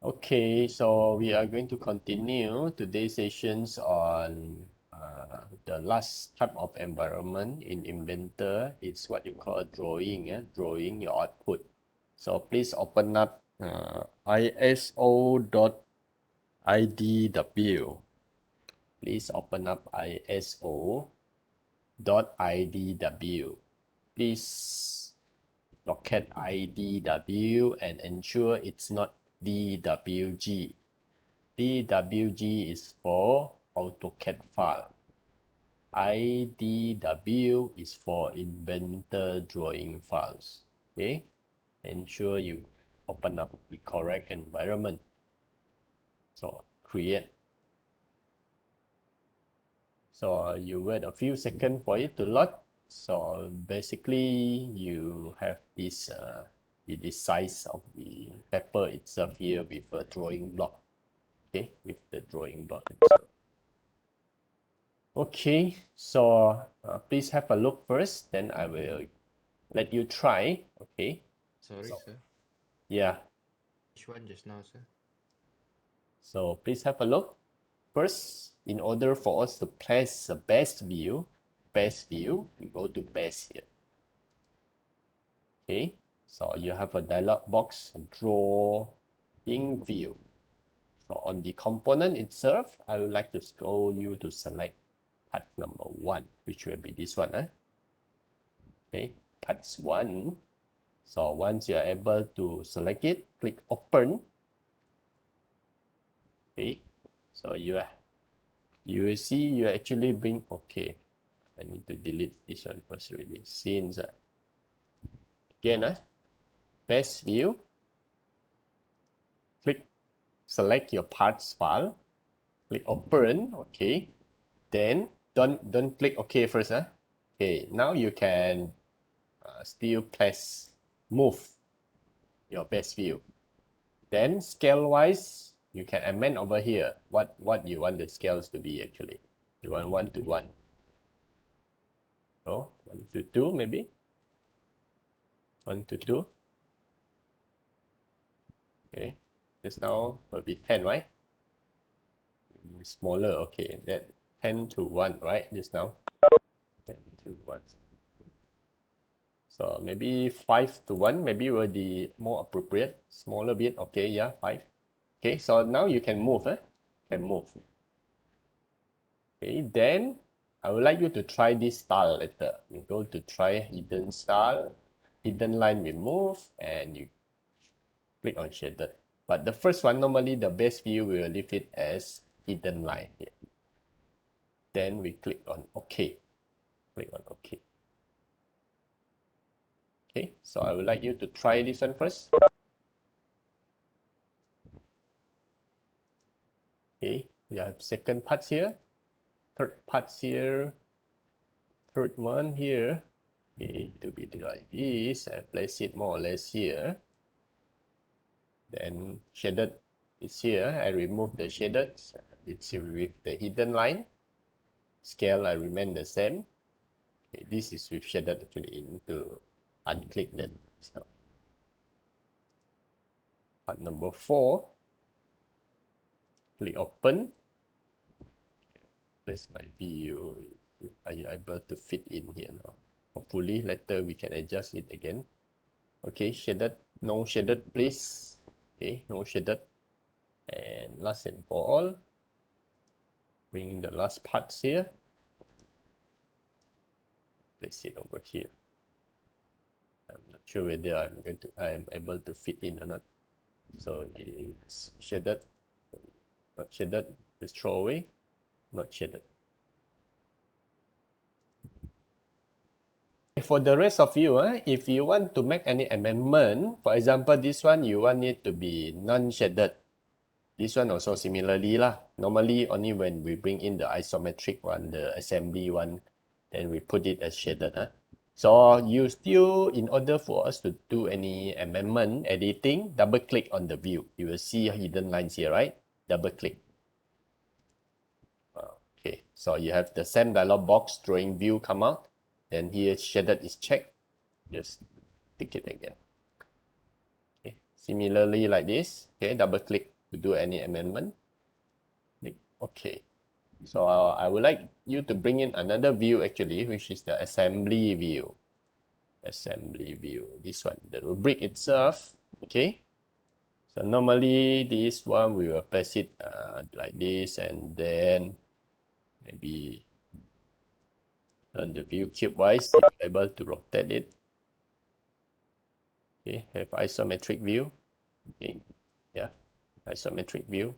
Okay, so we are going to continue today's sessions on the last type of environment in Inventor. It's what you call drawing, drawing your output. So please open up ISO.idw. Please open up ISO.idw. Please locate IDW and ensure it's not DWG. DWG is for AutoCAD file. IDW is for Inventor drawing files. Okay, ensure you open up the correct environment. So create. So you wait a few seconds for it to load. So basically you have this the size of the paper itself here with a drawing block. Okay, with the drawing block itself. Okay, so please have a look first, then I will let you try. Okay. Sorry, sir. Yeah. Which one just now, sir? So please have a look. First, in order for us to place the best view, we go to best here. Okay. So you have a dialog box, drawing view. So on the component itself, I would like to scroll you to select part number 1, which will be this one. Okay, parts 1. So once you are able to select it, click open. Okay, so you will see you actually bring, okay, I need to delete this one first really. Since again, best view, click select your parts file, click open. Okay, then don't click okay first. Okay, now you can still move your best view. Then scale wise, you can amend over here what you want the scales to be actually. You want 1 to 1. So 1 to 2 maybe. 1 to 2. Okay. Just now will be 10, right? Smaller, okay. That 10 to 1, right? Just now. 10 to 1. So maybe 5 to 1 maybe will be more appropriate. Smaller bit. Okay, yeah, 5. Okay, so now you can move. Can move. Okay, then I would like you to try this style later. You go to try hidden style, hidden line remove, and you click on shaded. But the first one, normally the best view, we will leave it as hidden line here. Then we click on OK. Click on OK. Okay, so I would like you to try this one first. Okay, we have second parts here, third parts here, third one here. Okay, to be like this, and place it more or less here. Then shaded is here. I remove the shaded. It's with the hidden line. Scale I remain the same. Okay, this is with shaded actually into unclick that. So part number 4. Click open. Place my view. Are you able to fit in here now? Hopefully later we can adjust it again. Okay, shaded. No shaded please. Okay, no shaded. And last and for all, bring the last parts here. Place it over here. I'm not sure whether I'm able to fit in or not. So it's shaded, not shaded, just throw away, not shaded. For the rest of you, if you want to make any amendment, for example, this one you want it to be non-shaded. This one also similarly lah. Normally only when we bring in the isometric one, the assembly one, then we put it as shaded. So you still, in order for us to do any amendment, editing, double click on the view. You will see hidden lines here, right? Double click. Okay, so you have the same dialog box, drawing view come out. Then here shaded is checked. Just tick it again. Okay, Similarly like this, okay, double click to do any amendment. Click OK. So I would like you to bring in another view actually, which is the assembly view. Assembly view, this one, the rubric itself, okay. So normally this one we will place it like this, and then maybe turn the view cube-wise, if you're able to rotate it. Okay, have isometric view. Okay, yeah, isometric view.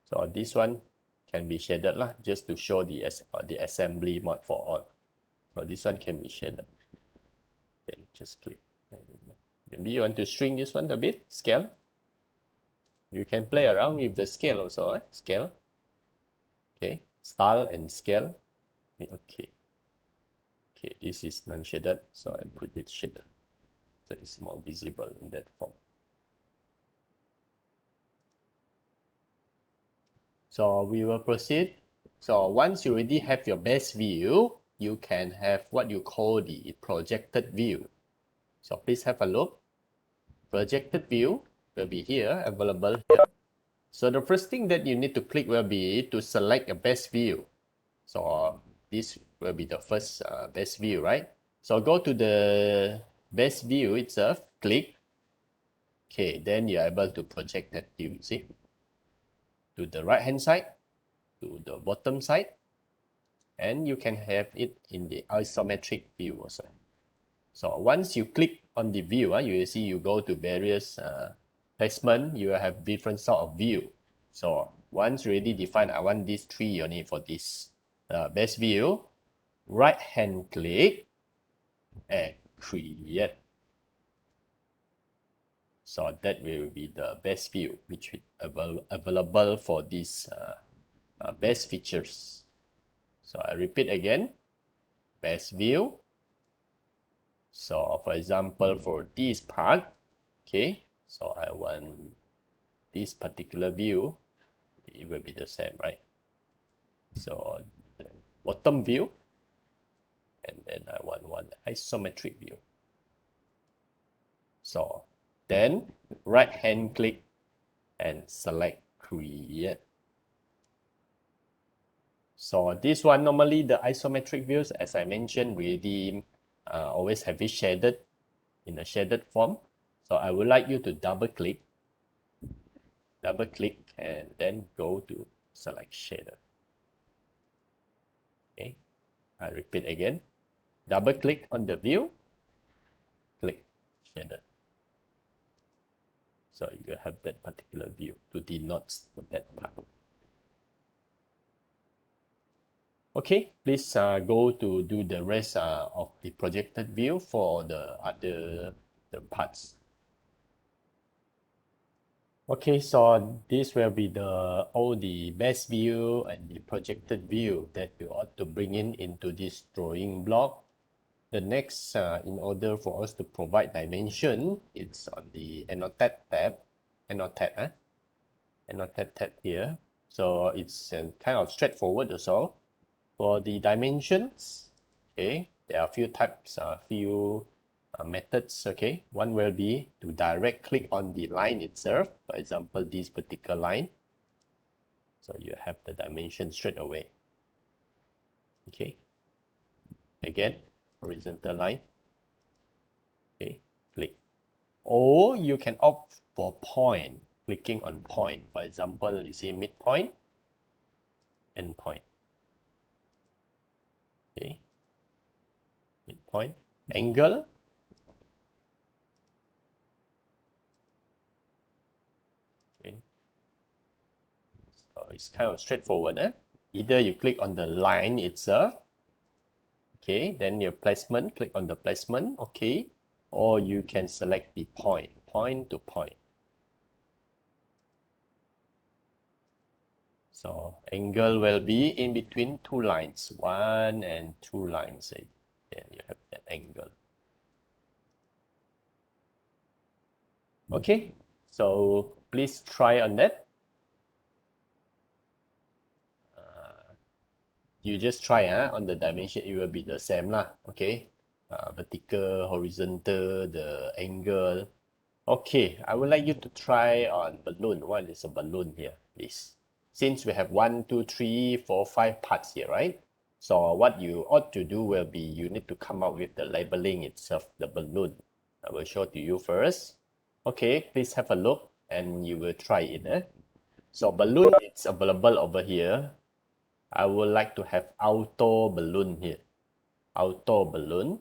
So this one can be shaded lah, just to show the assembly mode for all. So this one can be shaded. Then just click. Maybe you want to shrink this one a bit, scale. You can play around with the scale also, scale. Okay, style and scale. Okay. Okay, this is non-shaded, so I put it shaded. So it's more visible in that form. So we will proceed. So once you already have your best view, you can have what you call the projected view. So please have a look. Projected view will be here, available here. So the first thing that you need to click will be to select a best view. So this will be the first best view, right? So go to the best view itself, click. Okay, then you're able to project that view, see? To the right hand side, to the bottom side, and you can have it in the isometric view also. So once you click on the view, you will see you go to various placement, you will have different sort of view. So once you already define, I want these three only for this best view, right hand click and create. So that will be the best view which is available for these best features. So I repeat again, best view. So for example, for this part, okay, so I want this particular view, it will be the same, right? So bottom view, and then I want one isometric view. So then right hand click and select create. So this one, normally the isometric views, as I mentioned, we always have it shaded in a shaded form. So I would like you to double click and then go to select shader. Okay, I repeat again, double click on the view, click shader. So you have that particular view to denote that part. Okay, please go to do the rest of the projected view for the other parts. Okay, so this will be all the best view and the projected view that you ought to bring into this drawing block. The next, in order for us to provide dimension, it's on the annotate tab. Annotate tab here. So it's kind of straightforward also. For the dimensions, okay, there are a few types, methods, okay. One will be to direct click on the line itself, for example, this particular line. So you have the dimension straight away. Okay. Again, horizontal line. Okay, click. Or you can opt for point, clicking on point. For example, you see midpoint, endpoint. Okay, midpoint, angle. Okay, so it's kind of straightforward. Either you click on the line itself, okay, then your placement, click on the placement, okay, or you can select the point to point. So angle will be in between two lines, one and two lines. Then you have that angle. Okay, so please try on that. You just try on the dimension, it will be the same lah. Okay, vertical, horizontal, the angle. Okay, I would like you to try on balloon. What is a balloon here, please? Since we have 1, 2, 3, 4, 5 parts here, right? So what you ought to do will be you need to come up with the labeling itself, the balloon. I will show to you first. Okay, please have a look and you will try it. So balloon, it's available over here. I would like to have auto balloon here. Auto balloon.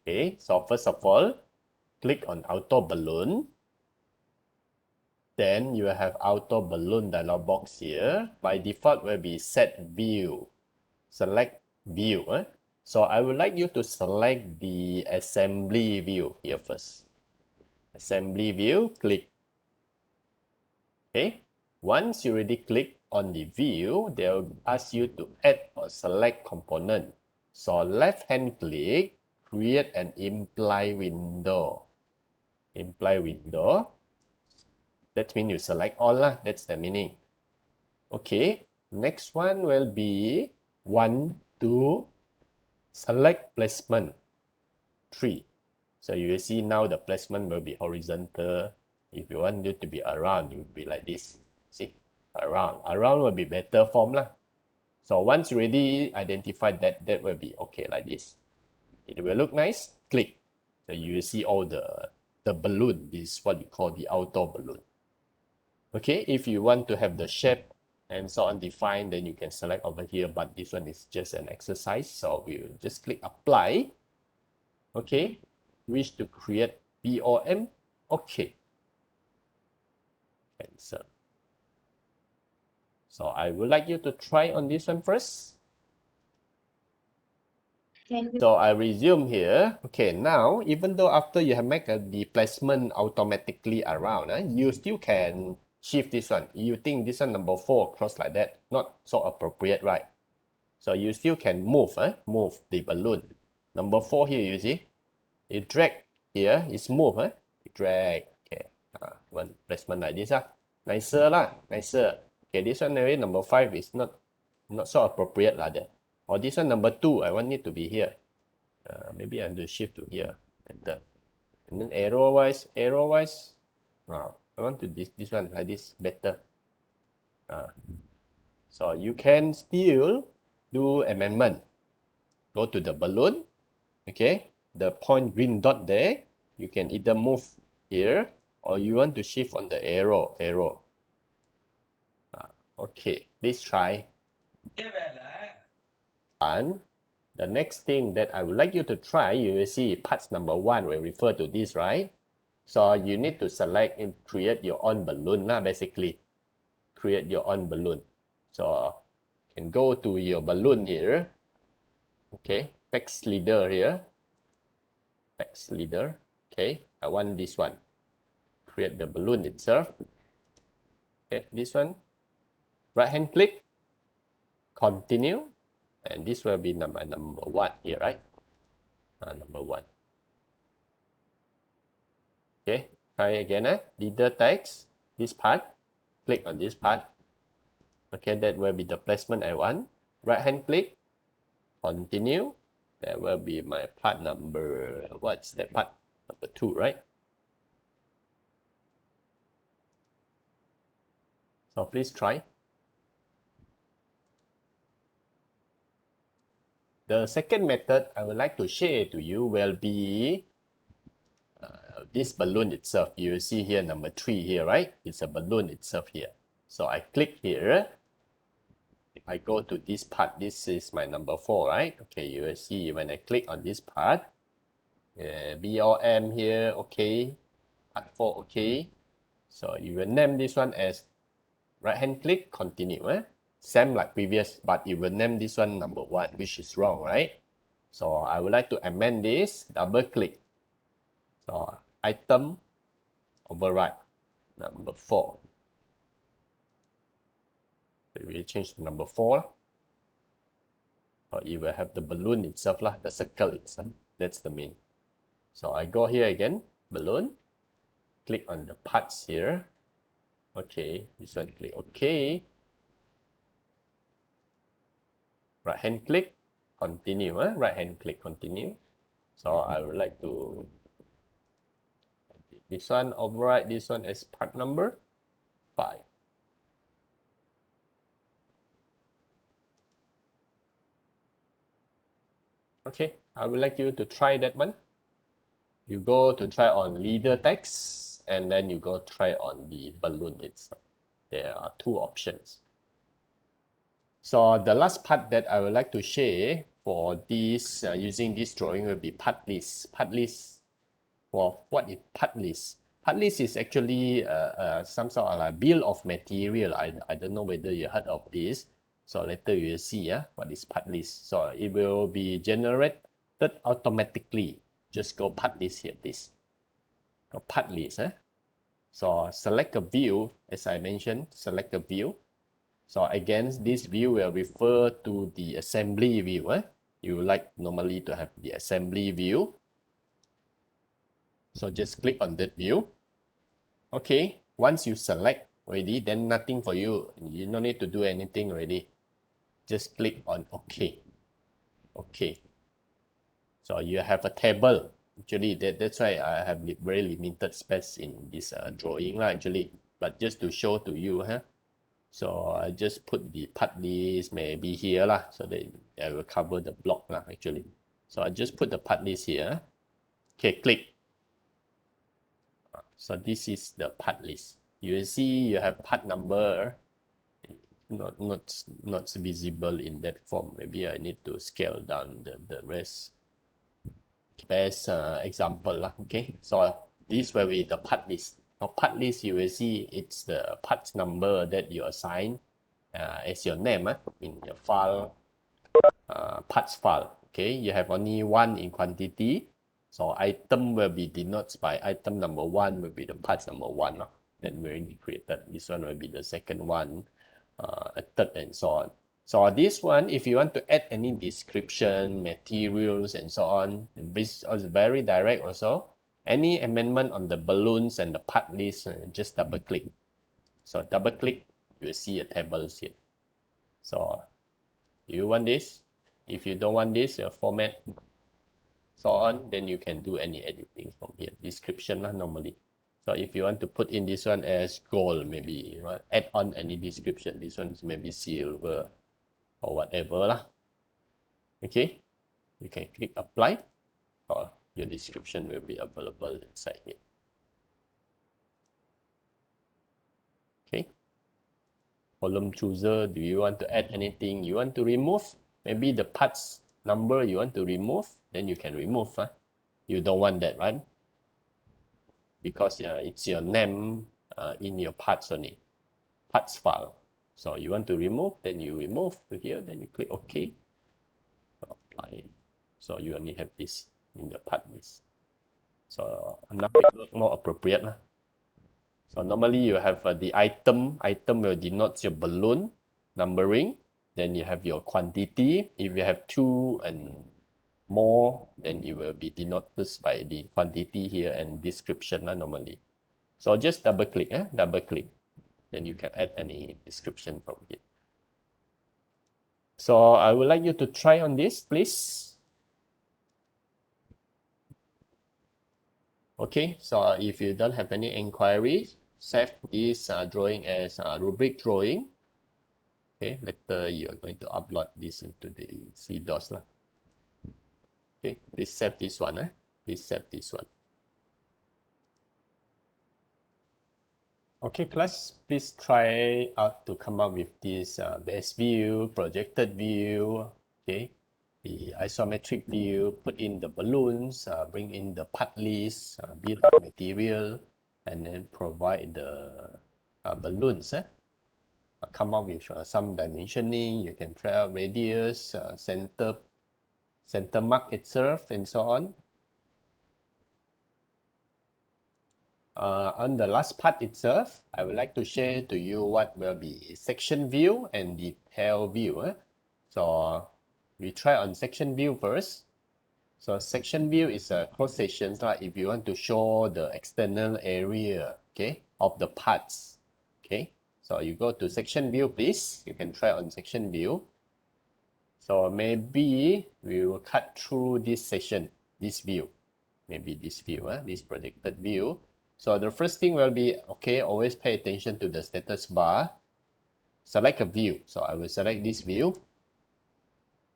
Okay, so first of all, click on auto balloon. Then you will have auto balloon dialog box here. By default will be set view. Select view. So I would like you to select the assembly view here first. Assembly view, click. Okay. Once you already click on the view, they'll ask you to add or select component. So left hand click, create an imply window. Imply window. That means you select all lah. That's the meaning. Okay. Next one will be 1, 2, select placement 3. So you will see now the placement will be horizontal. If you want it to be around, it will be like this. See, around. Around will be better form lah. So once you already identified that, that will be okay like this. It will look nice. Click. So you will see all the balloon. This is what you call the outdoor balloon. Okay, if you want to have the shape and so on defined, then you can select over here, but this one is just an exercise. So we'll just click apply. Okay, wish to create BOM. Okay. Cancel. So I would like you to try on this one first. So I resume here. Okay, now even though after you have made the placement automatically around, you still can shift this one. You think this one number 4 across like that, not so appropriate, right? So you still can move, move the balloon. Number 4 here, you see, you drag here, it's move, you drag. Okay, one placement like this, nicer lah, nicer. Okay, this one already number 5 is not so appropriate like that. Or this one number 2, I want it to be here. Maybe I have to shift to here. And then arrow wise, I want to this one like this better. So you can still do amendment. Go to the balloon. Okay, the point green dot there. You can either move here or you want to shift on the arrow. Okay, please try. And the next thing that I would like you to try, you will see parts number 1 will refer to this, right? So you need to select and create your own balloon, basically. Create your own balloon. So you can go to your balloon here. Okay, text leader here. Text leader. Okay, I want this one. Create the balloon itself. Okay, this one. Right hand click. Continue. And this will be number 1 here, right? Number 1. Okay, try again. Leader text, this part. Click on this part. Okay, that will be the placement I want. Right hand click. Continue. That will be my part number, what's that part? Number 2, right? So please try. The second method I would like to share to you will be this balloon itself. You see here number 3 here, right? It's a balloon itself here. So I click here. If I go to this part, this is my number 4, right? Okay, you will see when I click on this part, BOM here, okay. Part 4, okay. So you will name this one as right hand click, continue. Same like previous, but you will name this one number 1, which is wrong, right? So I would like to amend this, double click. So item, override, number 4. So we change to number 4. Or you will have the balloon itself, the circle itself. That's the main. So I go here again, balloon, click on the parts here. Okay, this one click OK. Right hand click, continue. Right hand click, continue. So I would like to This one, override this one as part number 5. Okay, I would like you to try that one. You go to try on leader text and then you go try on the balloon itself. There are 2 options. So the last part that I would like to share for this using this drawing will be part list. Part list. Well, what is part list? Part list is actually some sort of like bill of material. I don't know whether you heard of this. So later you will see what is part list. So it will be generated automatically. Just go part list here, please. Go part list. So select a view, as I mentioned, select a view. So again, this view will refer to the assembly view. You like normally to have the assembly view. So just click on that view. Okay, once you select already, then nothing for you. You don't need to do anything already. Just click on OK. OK. So you have a table. Actually, that's why I have very limited space in this drawing actually. But just to show to you, so I just put the part list maybe here so that I will cover the block actually. So I just put the part list here. Okay, click. So this is the part list. You will see you have part number. Not visible in that form. Maybe I need to scale down the rest. Best example okay. So this will be the part list. Now part list you will see it's the part number that you assign as your name in your file parts file. Okay, you have only 1 in quantity. So item will be denoted by item number 1 will be the parts number 1 that we created. This one will be the second one, a third and so on. So this one, if you want to add any description, materials and so on, this is very direct also. Any amendment on the balloons and the part list, just double click. So double click, you will see a table here. So you want this? If you don't want this, format, so on, then you can do any editing from here. Description normally. So if you want to put in this one as gold, maybe add on any description. This one is maybe silver or whatever Okay, you can click apply, or your description will be available inside here. Okay. Column chooser, do you want to add anything you want to remove? Maybe the parts number you want to remove, then you can remove. You don't want that, right? Because it's your name in your parts only, parts file. So you want to remove, then you remove to here, then you click OK. Apply. So you only have this in the part list. So another more appropriate. So normally you have the item will denote your balloon numbering. Then you have your quantity. If you have 2 and more, then it will be denoted by the quantity here and description normally. So just double click, double click. Then you can add any description from here. So I would like you to try on this, please. Okay, so if you don't have any inquiries, save this drawing as a rubric drawing. Okay, later you are going to upload this into the CDOS. Okay, please save this one. Please save this one. Okay, class, please try out to come up with this base view, projected view, okay, the isometric view, put in the balloons, bring in the part list, build material, and then provide the balloons. Come up with some dimensioning. You can try out radius, center mark itself, and so on. On the last part itself, I would like to share to you what will be section view and detail view. So we try on section view first. So section view is a cross sections if you want to show the external area, okay, of the parts. Okay, so you go to section view, please. You can try on section view. So maybe we will cut through this section, this view. Maybe this view, this projected view. So the first thing will be, okay, always pay attention to the status bar. Select a view. So I will select this view.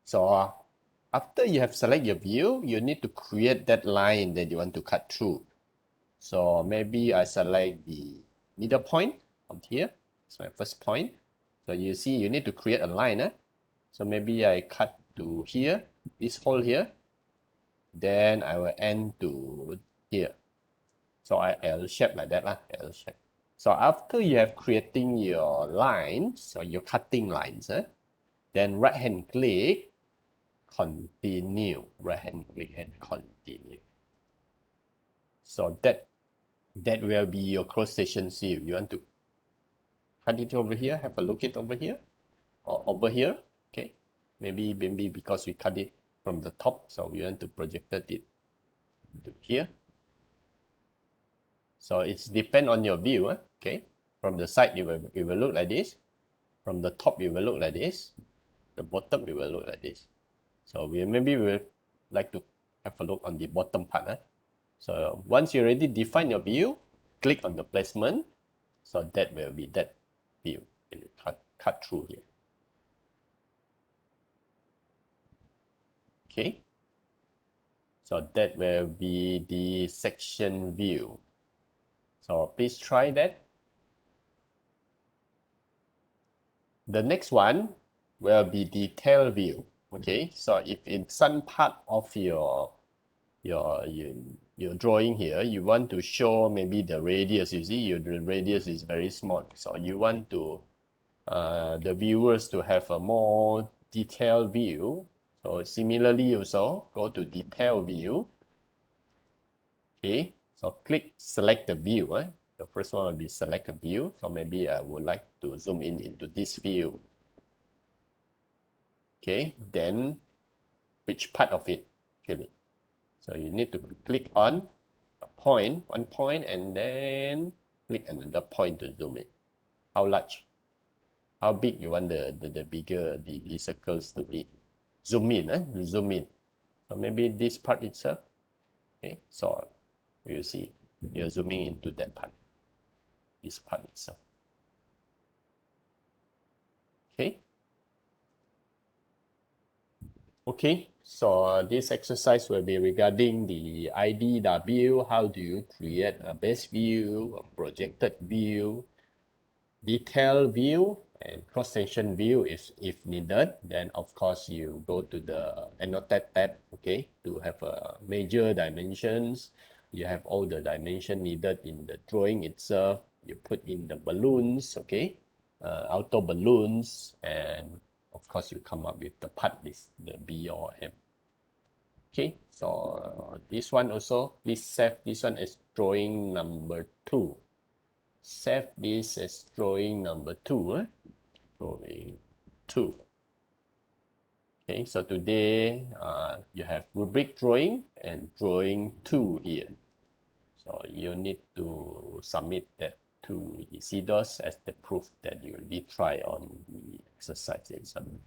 So after you have select your view, you need to create that line that you want to cut through. So maybe I select the middle point from here. It's my first point. So you see, you need to create a line. So maybe I cut to here, this hole here. Then I will end to here. So I L shape like that, L shape. So after you have creating your lines, so you're cutting lines, then right hand click, continue, right hand click and continue. So that will be your cross section view. You want to cut it over here, have a look at over here, or over here, okay? Maybe because we cut it from the top, so we want to project it to here. So it's depend on your view, okay? From the side, it will look like this. From the top, it will look like this. The bottom, it will look like this. So we will like to have a look on the bottom part. So once you already define your view, click on the placement. So that will be that view. And cut through here. Okay. So that will be the section view. So please try that. The next one will be detail view. Okay, so if in some part of your drawing here, you want to show maybe the radius, you see the radius is very small. So you want to the viewers to have a more detailed view. So similarly also go to detail view. Okay, so click select the view. The first one will be select a view. So maybe I would like to zoom in into this view. Okay, then which part of it actually? So you need to click on a point, one point, and then click another point to zoom in. How large? How big you want the bigger the circles to be? Zoom in, zoom in. So maybe this part itself. Okay, so you see you're zooming into that part. This part itself. Okay. Okay, so this exercise will be regarding the IDW. How do you create a base view, a projected view, detail view, and cross-section view if needed. Then of course you go to the annotate tab, okay, to have major dimensions. You have all the dimension needed in the drawing itself. You put in the balloons, okay, outer balloons, and of course you come up with the part list, the B or M. Okay, so this one also, please save this one as drawing number 2. Save this as drawing number 2. Drawing 2. Okay, so today you have rubric drawing and drawing 2 here. So you need to submit that to Isidor's as the proof that you already try on the exercise and submit.